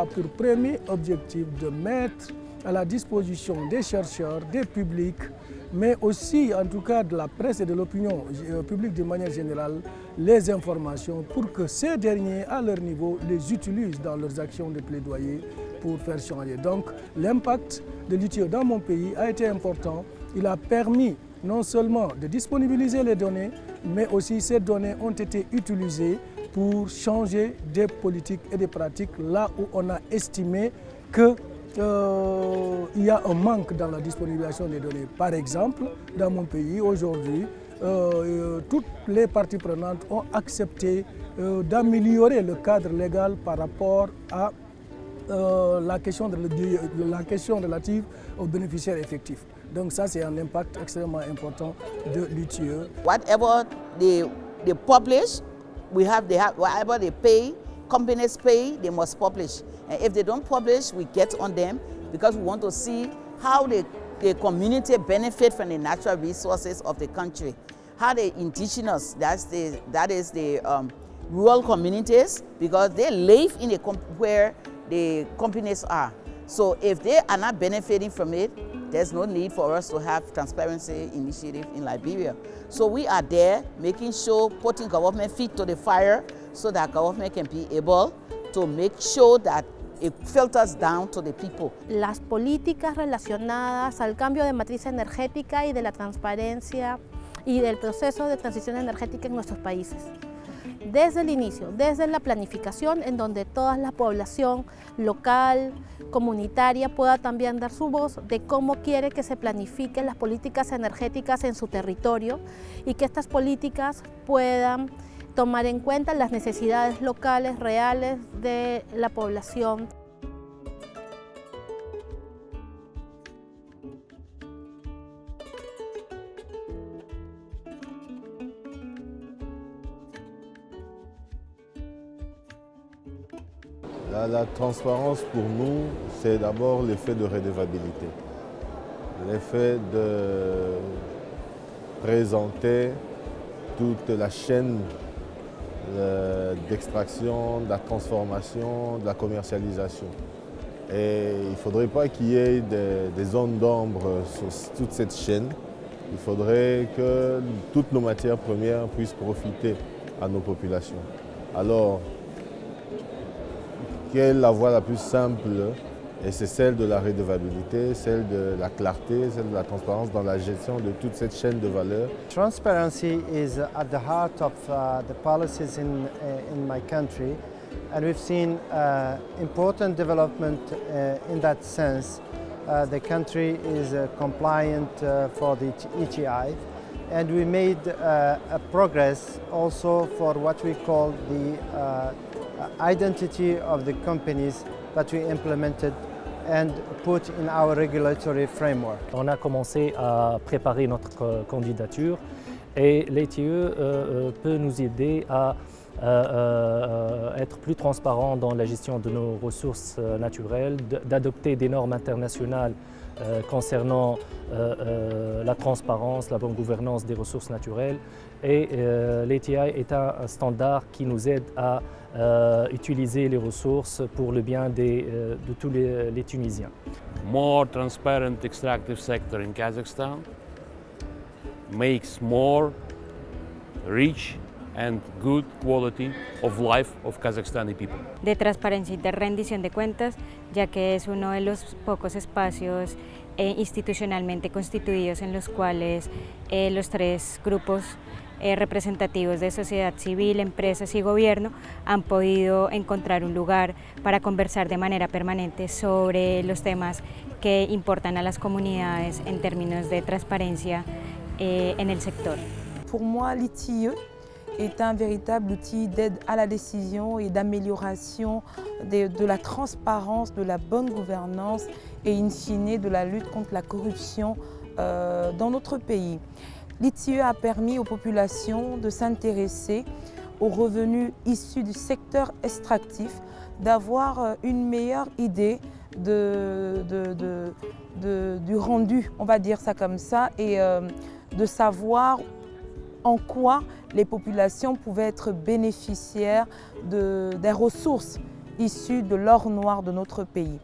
a pour premier objectif de mettre à la disposition des chercheurs, des publics, mais aussi en tout cas de la presse et de l'opinion publique de manière générale, les informations pour que ces derniers, à leur niveau, les utilisent dans leurs actions de plaidoyer pour faire changer. Donc l'impact de l'ITIE dans mon pays a été important. Il a permis non seulement de disponibiliser les données, mais aussi ces données ont été utilisées pour changer des politiques et des pratiques là où on a estimé qu'il y a un manque dans la disponibilisation des données. Par exemple, dans mon pays, aujourd'hui, toutes les parties prenantes ont accepté d'améliorer le cadre légal par rapport à la question relative aux bénéficiaires effectifs. Donc ça, c'est un impact extrêmement important de l'ITIE. Whatever they publish, whatever they pay, companies pay, they must publish. And if they don't publish, we get on them because we want to see how the community benefit from the natural resources of the country. How the indigenous, that is the rural communities, because they live in where the companies are. So if they are not benefiting from it, there's no need for us to have transparency initiative in Liberia. So we are there making sure, putting government feet to the fire so that government can be able to make sure that it filters down to the people. Las políticas relacionadas al cambio de matriz energética y de la transparencia y del proceso de transición energética en nuestros países. Desde el inicio, desde la planificación, en donde toda la población local, comunitaria pueda también dar su voz de cómo quiere que se planifiquen las políticas energéticas en su territorio y que estas políticas puedan tomar en cuenta las necesidades locales reales de la población. La transparence pour nous, c'est d'abord l'effet de redevabilité. L'effet de présenter toute la chaîne d'extraction, de la transformation, de la commercialisation. Et il ne faudrait pas qu'il y ait des zones d'ombre sur toute cette chaîne. Il faudrait que toutes nos matières premières puissent profiter à nos populations. Alors, quelle est la voie la plus simple? Et c'est celle de la redevabilité, celle de la clarté, celle de la transparence dans la gestion de toute cette chaîne de valeur. Transparency is at the heart of the policies in my country, and we've seen important development in that sense. The country is compliant for the ETI, and we made a progress also for what we call the identity of the companies that we implemented and put in our regulatory framework. On a commencé à préparer notre candidature et l'ITIE peut nous aider à être plus transparent dans la gestion de nos ressources naturelles, d'adopter des normes internationales concernant la transparence, la bonne gouvernance des ressources naturelles. Et l'ITI est un standard qui nous aide à utiliser les ressources pour le bien de tous les Tunisiens. More transparent extractive sector in Kazakhstan makes more rich and good quality of life of Kazakhstani people. De transparencia y de rendición de cuentas, ya que es uno de los pocos espacios institucionalmente constituidos en los cuales los tres grupos representativos de sociedad civil, empresas y gobierno han podido encontrar un lugar para conversar de manera permanente sobre los temas que importan a las comunidades en términos de transparencia en el sector. Pour moi, l'ITIE est un véritable outil d'aide à la décision et d'amélioration de la transparence, de la bonne gouvernance et in fine de la lutte contre la corruption dans notre pays. L'ITIE a permis aux populations de s'intéresser aux revenus issus du secteur extractif, d'avoir une meilleure idée du rendu, on va dire ça comme ça, et de savoir en quoi les populations pouvaient être bénéficiaires des ressources issus de l'or noir de notre pays.